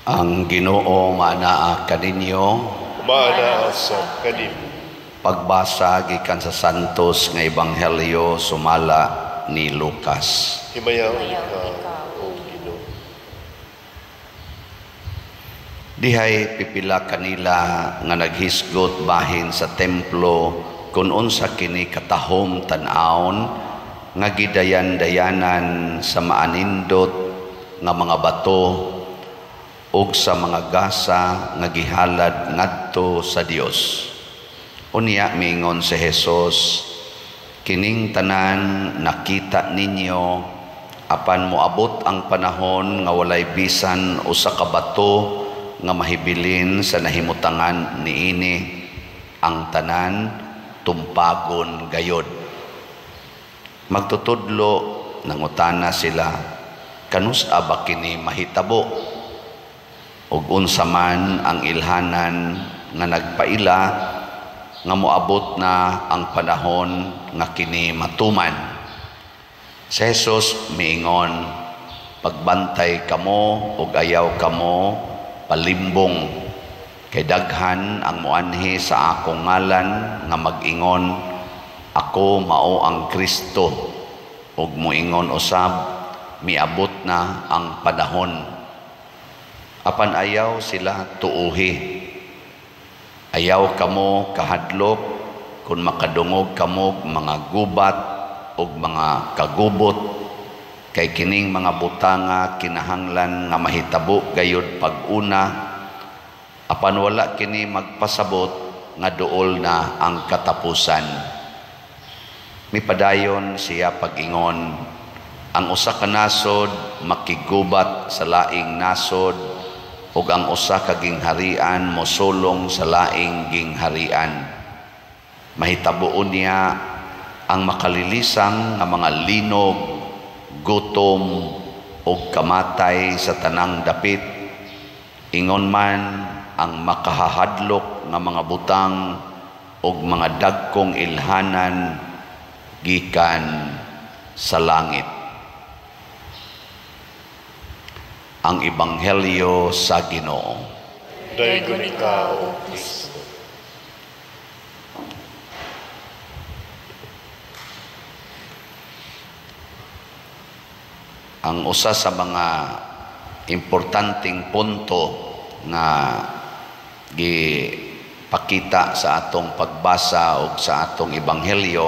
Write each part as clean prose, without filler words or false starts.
Ang Ginoo manaa kaninyo. Manaa sa kanin. Pagbasa gikan sa Santos nga Ebanghelyo sumala ni Lucas. Himayaw ka, O Ginoo. Dihay pipila kanila nga naghisgot bahin sa templo kun unsa kini katahom tan-awon nga gidayan-dayanan sa maanindot nga mga bato ug sa mga gasa nga gihalad ngadto sa Dios. Unya mingon si Jesus, kining tanan nakita ninyo apan moabot ang panahon nga walay bisan usa ka bato nga mahibilin sa nahimutangan niini, ang tanan tumpagon gayod. Magtutudlo nangutana sila, kanusa ba kini mahitabo? Ug unsa man ang ilhanan nga nagpaila nga moabot na ang panahon nga kini matuman. Si Jesus miingon, pagbantay kamo ug ayaw kamo palimbong, kay daghan ang muanhi sa akong ngalan nga mag-ingon, ako mao ang Kristo, ug moingon usab, miabot na ang panahon. Apan ayaw sila tuuhi. Ayaw kamo kahadlok kung makadungog kamo mga gubat o mga kagubot, kay kining mga butanga kinahanglan nga mahitabo gayud pag-una, apan wala kini magpasabot nga duol na ang katapusan. Mipadayon siya pag-ingon, ang usa ka nasod makigubat sa laing nasod, ug ang usa ka gingharian mosulong sa laing gingharian. Mahitabuon niya ang makalilisang nga mga linog, gutom ug kamatay sa tanang dapit, ingon man ang makahahadlok nga mga butang ug mga dagkong ilhanan gikan sa langit. Ang Ebanghelyo sa Ginoo. Daygon ikaw, O Kristo. Ang usa sa mga importanteng punto nga gipakita sa atong pagbasa o sa atong Ebanghelyo,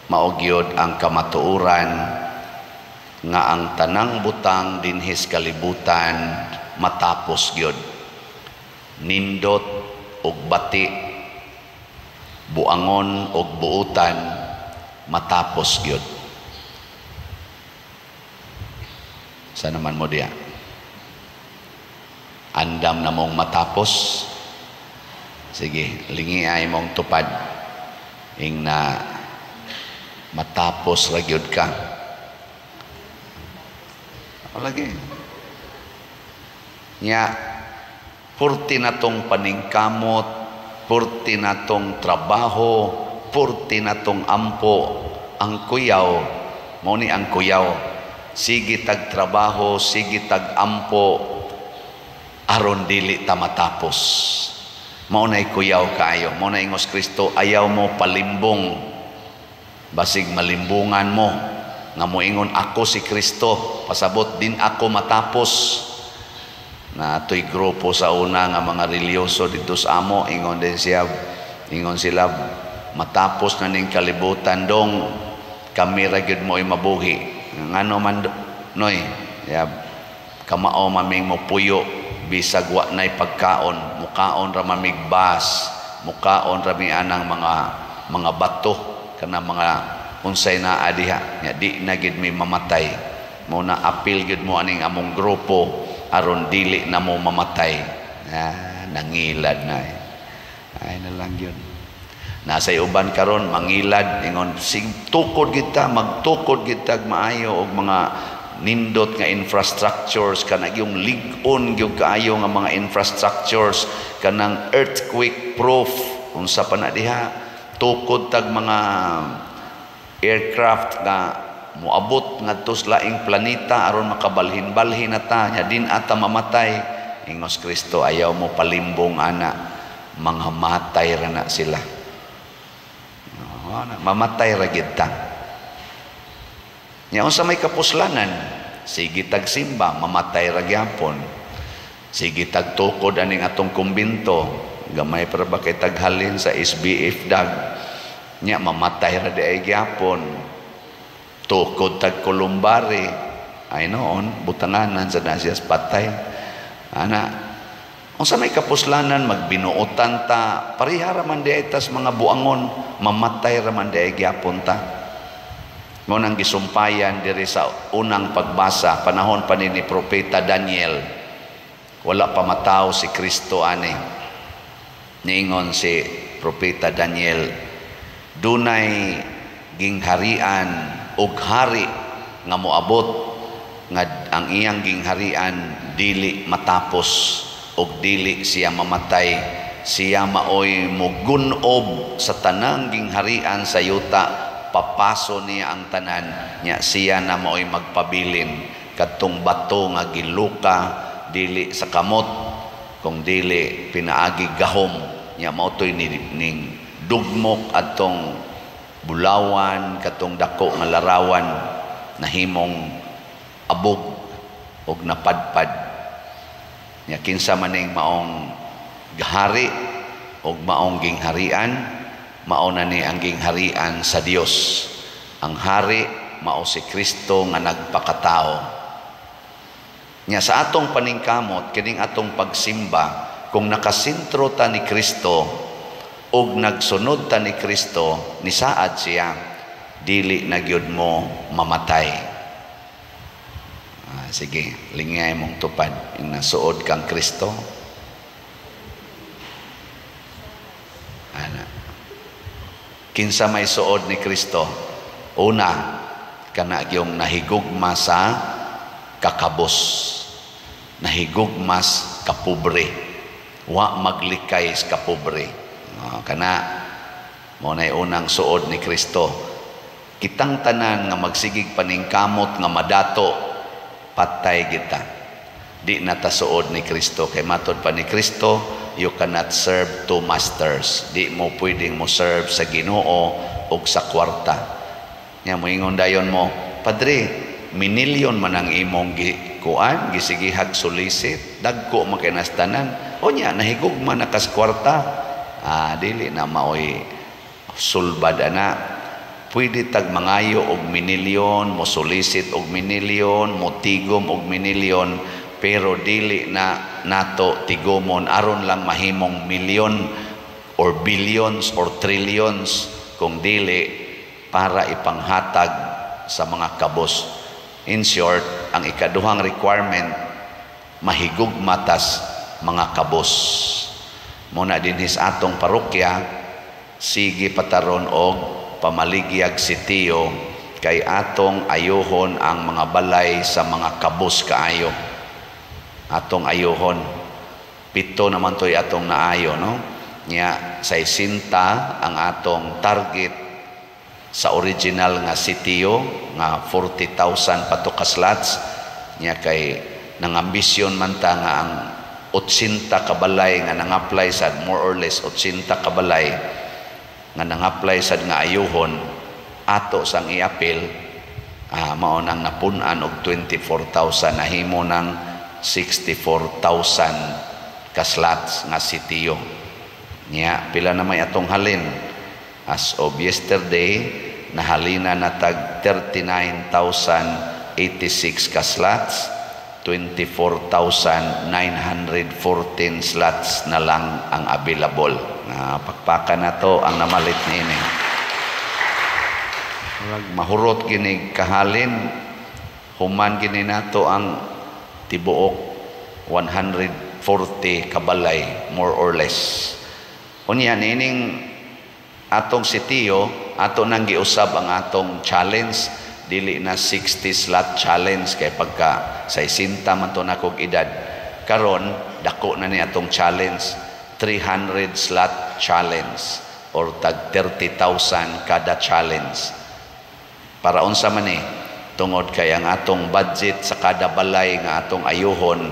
mao gyud ang kamatuoran nga ang tanang butang dinhis kalibutan matapos gyud. Nindot ug bati, buangon ug buutan matapos gyud. Sa naman mo diya? Andam na mong matapos? Sige, lingi ay mong tupad. Ing na matapos ra gyud ka. Lagi. Nya, purti na tong paningkamot, purti na tong trabaho, purti na tong ampo, ang kuyaw, mo ni ang kuyaw, sige tag trabaho, sige tag ampo, aron dili ta matapos. Mao nay kuyaw kaayo, mao na ingos Kristo, ayaw mo palimbong, basig malimbungan mo, nga moingon ako si Kristo, pasabot din ako matapos. Na ato'y grupo sa una nga mga religyoso dito sa amo, ingon sila, matapos na ning kalibutan dong, kami ra gyud mo'y mabuhi. Ngano man noy, kamao maming mo puyo, bisag wa nay pagkaon, mukaon ra mamigbas, mukaon ra mi anang mga bato kana mga unsay naa diha, nya di na gid mi mamatay. Mo na apil gid mo aning among grupo aron dili na mo mamatay. Nangilad na. Ay na lang yun. Nasa uban karon mangilad ingon sig tukod kita, magtukod kita maayo og mga nindot nga infrastructures, kanang yung lig-on gyud kaayo nga mga infrastructures, kanang earthquake proof unsa pa na diha, tukod tag mga aircraft nga moabot ngadto sa laing planeta aron makabalhin-balhin na ta nya din ata mamatay. ingos Kristo ayaw mo palimbong ana, mga matay ra na sila. Mamatay ra gid ta. Nya unsa may kapuslanan, sige tagsimba, mamatay ra gyapon. Sige tagtukod aning atong kumbinto, gamay para ba kay taghalin sa SBF dag. Nya mamatay ra di ay gyapon. Tukod tag kulumbari, ay noon butanganan sa nasyas patay. Ana unsa may kapuslanan, magbinuotan ta, parihara man di tas mga buangon, mamatay ra man di gyapon ta. Mo nang gisumpayan diri sa unang pagbasa panahon pa ni Propeta Daniel. Wala pa matao si Kristo ani. Niingon si Propeta Daniel, dunay gingharian ug hari nga moabot nga ang iyang gingharian dili matapos og dili siya mamatay, siya maoy mugunob sa tanang gingharian sa yuta, papaso niya ang tanan nya, siya na maoy magpabilin kadtong bato nga giluka dili sa kamot kung dili pinaagi gahom nya, mautoy ning dugmok atong bulawan katong dako nga larawan nahimong abog og napadpad. Nya kinsa maning maong gahari og maong gingharian, mao na ni ang gingharian sa Dios. Ang hari mao si Kristo nga nagpakatao. Nya sa atong paningkamot kining atong pagsimba, kung nakasentro ta ni Kristo og nagsunod ta ni Kristo, nisaad siya, dili na gyud mo mamatay. Sige, lingay mong tupad yung nasuod kang Kristo. Ana. Kinsa may suod ni Kristo? Una, kana yung nahigugma sa kakabos, nahigugmas kapobre, wa maglikay sa kapobre. Kana mo na unang suod ni Kristo. Kitang tanan nga magsigig paningkamot nga madato, patay kita. Di natasuod ni Kristo. Kay matod pa ni Kristo, you cannot serve two masters. Di mo pwedeng mo serve sa Ginoo o sa kwarta. Nya mo ingon dayon mo, Padre, minilyon man ang imong kuan, gisigihag sulisit, dagko makinastanan. O nya, nahigugma na kas kwarta. Dili na maoy sulbad ana. Pwede tag mangayo og minilyon, mo solicit og minilyon, mo tigom og minilyon, pero dili na nato tigomon aron lang mahimong milyon or billions or trillions, kung dili para ipanghatag sa mga kabos. In short, ang ikaduhang requirement, mahigugmatas mga kabos. Muna din sa atong parokya, sige pataron og pamaligyag si Tio, kay atong ayuhon ang mga balay sa mga kabos kaayo. Atong ayuhon. 7 naman to'y atong naayo, no? Nya, sa 60 ang atong target sa original nga si Tio, nga 40,000 pato ka slots. Nya, kay nangambisyon man ta nga ang 80 ka balay nga nang-apply sa more or less 80 ka balay nga nang-apply sad nga ayuhon ato sang iapil, mao nang napun-an og 24,000, nahimo ng 64,000 ka slots nga si Tio. Nya pila na may atong halin as of yesterday, nahalina na tag 39,086 ka slots, 24,914 slots na lang ang available. Pakpakan na to ang namalit ni ini. Mahurot gini kahalin, human gini nato ang tibuok 140 kabalay, more or less. Unya nining atong si Tio, ato nang giusab ang atong challenge, dili na 60 slot challenge, kay pagka sa 60 man to nakog edad karon, dako na ni atong challenge, 300 slot challenge or tag 30,000 kada challenge. Para unsa man tungod kay ang atong budget sa kada balay nga atong ayuhon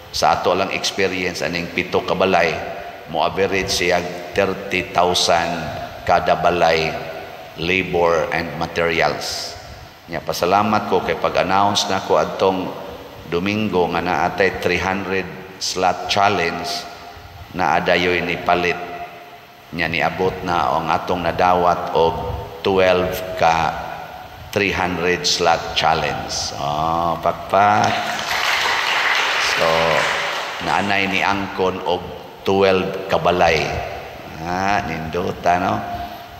sa ato lang experience aning 7 ka balay mo average siya 30,000 kada balay labor and materials. Nya pasalamat ko kay pag-announce na ko adtong Domingo nga naatay 300 slot challenge na adayoy ni palit nya niabot na ang atong nadawat og 12 ka 300 slot challenge. Oh, pakpak. So naanay ni angkon og 12 kabalay. Ninduta no.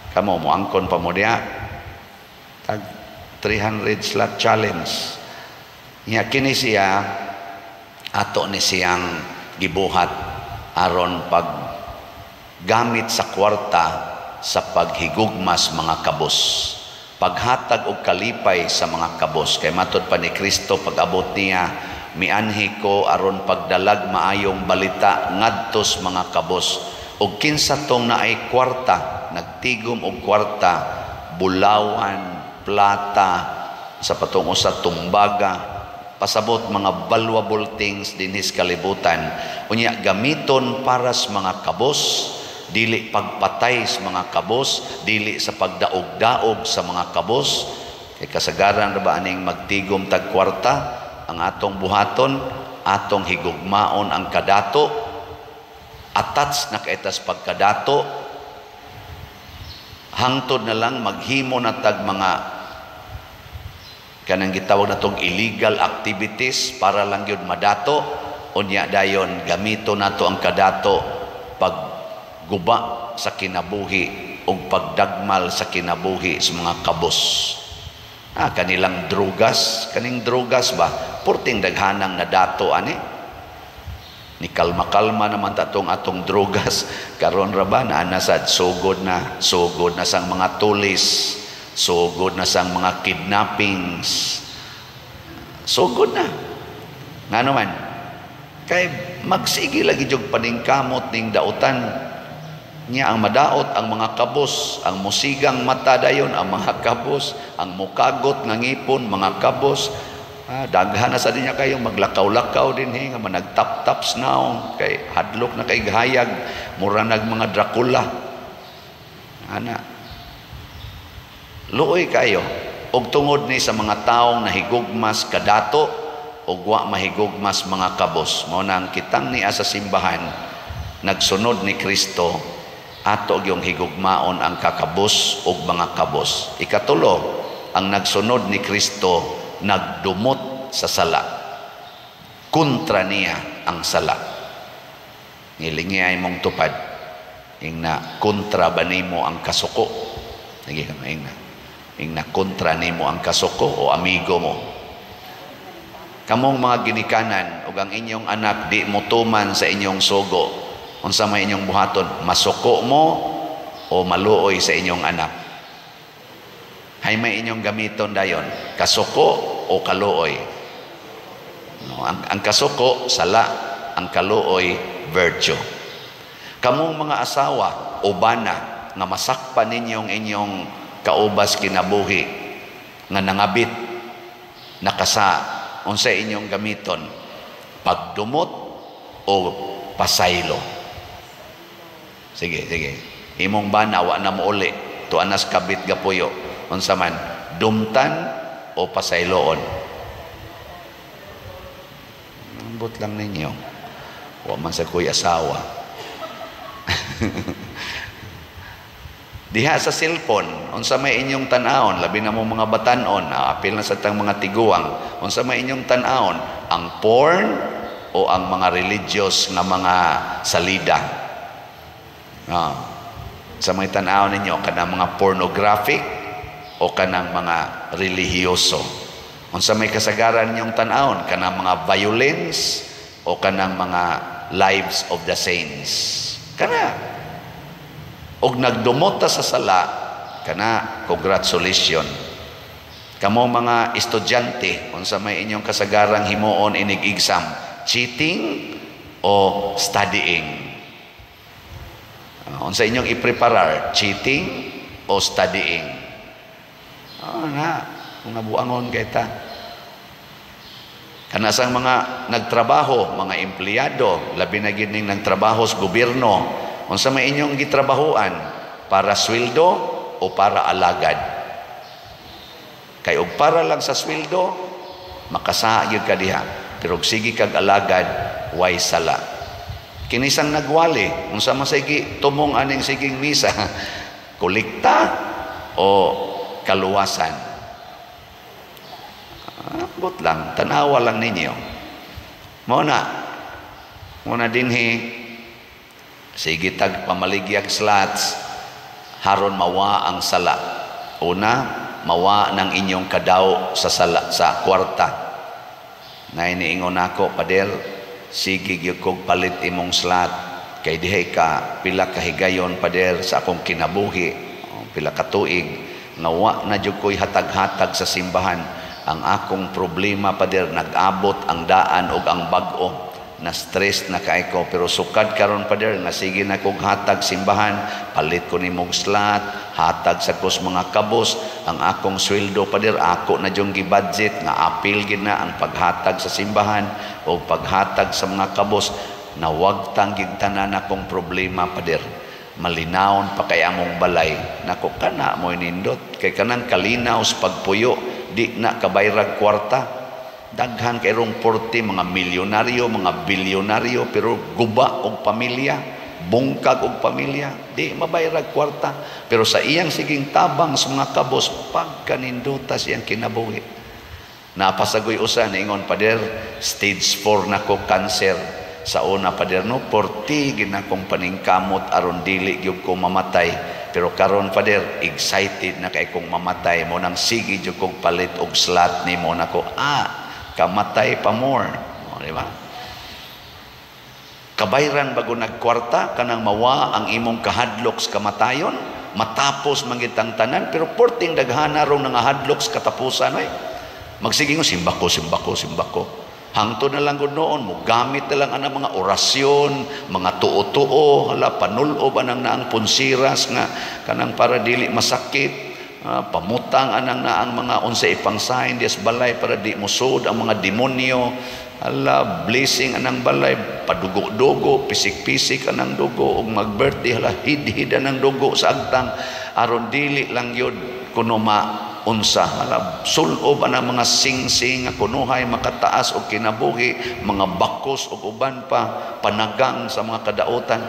Kamo mo angkon pa mo diha. Tag 300 slot challenge. Nya kini siya ato ni siyang gibuhat aron pag gamit sa kwarta sa paghigugmas mga kabos, paghatag og kalipay sa mga kabos. Kay matod pa ni Kristo pag-abot niya, mianhi ko aron pagdalag maayong balita ngadtos mga kabos. Og kinsa tong naay kwarta, nagtigom og kwarta, bulawan, plata, sa patungo sa tumbaga, pasabot mga valuable things dinhis kalibutan, unya gamiton para sa mga kabos, dili pagpatay sa mga kabos, dili sa pagdaog-daog sa mga kabos. Kay kasagaran ra ba aning magtigom tag kwarta, ang atong buhaton, atong higugmaon ang kadato, attach na kaitas pagkadato, hangtod na lang maghimo na tag mga kanang gitawag natong illegal activities para lang yun madato, unya dayon gamito nato ang kadato pagguba sa kinabuhi o pagdagmal sa kinabuhi sa mga kabos. Kanilang drugas, kaning drugas ba purting daghanang nadato ani ni kalma-kalma naman tatong atong drugas karon ra ba na nasad sugod na sang mga tulis, sugod na sang mga kidnappings, sugod na nga naman kay magsige lagi jog paningkamot ning dautan niya ang madaot ang mga kabos, ang musigang mata dayon ang mga kabos, ang mukagot nga ngipon mga kabos. Daghan na sa dinya kayo maglakaw-lakaw din nga managtap-taps naong kay hadlok na kay gahayag mura nag mga Dracula ana. Luoy kayo og tungod ni sa mga taong nahigugmas kadato og wa mahigugmas mga kabos. Mao nang kitang niya sa simbahan nagsunod ni Kristo ato gyung higugmaon ang kakabos ug mga kabos. Ikatulo, ang nagsunod ni Kristo nagdumot sa sala, kontra niya ang sala. Ngilingay mong tupad ingna kontra ba nimo ang kasuko, lagi ka ingna kontra nimo ang kasuko o amigo mo. Kamong mga ginikanan ug ang inyong anak di mo tuman sa inyong sugo, unsa may inyong buhaton, masuko mo o maluoy sa inyong anak? Hay may inyong gamiton dayon, kasuko o kaluoy? No, ang kasuko sala, ang kaluoy virtue. Kamong mga asawa o bana nga masakpan ninyong inyong kaubas kinabuhi nga nangabit nakasa, unsa inyong gamiton, pagdumot o pasaylo? Sige imong bana wa na mo uli tuanas kabit gapuyo, unsa man, dumtan o pasayloon? Ambot lang ninyo, wa man sa kuy asawa. Diha sa cellphone, unsa may inyong tan-aon, labi na mo mga batanon, apil na sa tang mga tiguang, unsa may inyong tan-aon, ang porn o ang mga religious nga mga salida? Sa may tan-aon ninyo, kanang mga pornographic o kanang mga relihiyoso? Unsa may kasagaran ninyong tan-aon, kanang mga violence o kanang mga lives of the saints? Kana. Og nagdumot ta sa sala, kana, congratulations. Kamo mga estudyante, unsa may inyong kasagarang himuon inig exam, cheating o studying? Unsa inyong ipreparar, cheating o studying? Mga buangon kay ta. Kanasang mga nagtrabaho, mga empleyado, labi na gining nagtrabaho sa gobyerno, unsa may inyong gitrabahoan, para sweldo o para alagad? Kay og para lang sa sweldo, makasaha gyud ka diha. Pero sige kag alagad, way sala. Kinisang nagwali, unsa man sige tumong aning siging misa, kolekta o kaluwasan? Abot lang, tanawa lang ninyo. Muna dinhi, sige tag pamaligyak slots, haron mawa ang sala. Una, mawa ng inyong kadaw sa sala, sa kwarta. Na iniingon ako, pader, sige gyud kog palit imong slot. Kay dihay ka, pila kahigayon, pader, sa akong kinabuhi, pila ka tuig, nawa na jud ko'y hatag-hatag sa simbahan. Ang akong problema, pader, nag-abot ang daan o ang bag-o. Na-stress na kay ko. Pero sukad karon, pader, nga sige na kong hatag simbahan, palit ko ni mong slot, hatag sa kus mga kabos. Ang akong sweldo, pader, ako na diyong gibudget, nga apil gina ang paghatag sa simbahan o paghatag sa mga kabos. Na wag tanggig tanan akong problema, pader. Malinawon pa kay among balay. Nako kana mo inindot. Kay kanang kalinaw sa pagpuyo, di na kabayrag kwarta. Daghan kay rong 40 mga milyonaryo, mga bilyonaryo, pero guba og pamilya, bungkag og pamilya, di mabayrag kwarta. Pero sa iyang siging tabang sa mga kabos, pagkaninduta siyang kinabuhi. Napasagoy usa niingon, pader, stage 4 na ko cancer. Sa una, pader, no, 40 ginakong paningkamot aron dili gyud ko mamatay. Pero karon, pader, excited na kay kong mamatay mo nang sige jud kong palit og slot nimo nako. Kamatay pa more. Di ba? Kabayran bago nagkwarta kanang mawa ang imong kahadlok sa kamatayon, matapos mangitang tanan, pero porting daghana rong nangahadlok sa katapusan ay. Magsige ngo simbako. Hangtod na lang gud noon mo gamit na lang ang mga orasyon, mga tuo-tuo, hala panulob anang naang punsiras nga kanang para dili masakit. Pamutang anang naang mga unsay ipangsahin dias balay para di musud ang mga demonyo. Hala blessing anang balay, padugo-dugo, pisik-pisik anang dugo, ug mag-birthday hala hid-hid anang dugo sa agtang aron dili lang yun kuno unsa hala sulob anang mga sing-sing nga kunuhay makataas og kinabuhi, mga bakos ug uban pa panagang sa mga kadautan,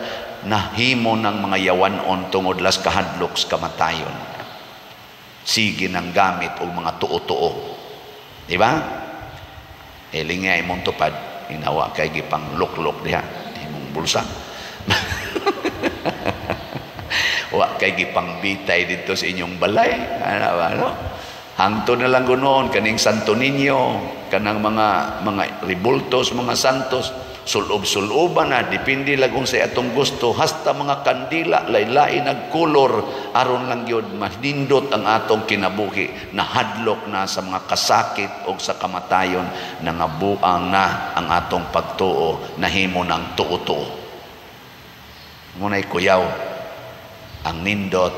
nahimo ng mga yawanon tungod las kahadlok sa kamatayon. Sige nang gamit og mga tuo-tuo, di ba? Elingay mong tupad, inawa kay gipang luklok diha imong bulsa. Wa kay gipang bitay dito sa inyong balay, ano? Hangto na lang gunoon kaning Santo Niño, kanang mga ribultos, mga santos, sulob-suloban na, dipindi lang kung sa atong gusto, hasta mga kandila, laylay nagkulor, aron lang yun, manindot ang atong kinabuhi, nahadlok na sa mga kasakit o sa kamatayon, nangabuang na ang atong pagtuo, nahimo ng tuo-tuo. Muna'y kuyaw, ang nindot,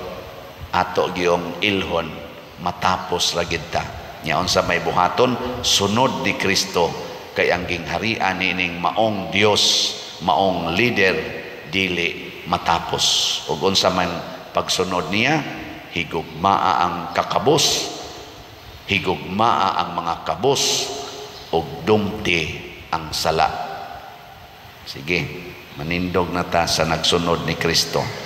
ato giyong ilhon, matapos ragid ta. Nyaon sa may buhaton, sunod ni Kristo, kay ang gingharian nining maong Dios, maong leader, dili matapos. Ug unsa man pagsunod niya, higugmaa ang kakabos, higugmaa ang mga kabos, ug dumti ang sala. Sige, manindog na ta sa nagsunod ni Kristo.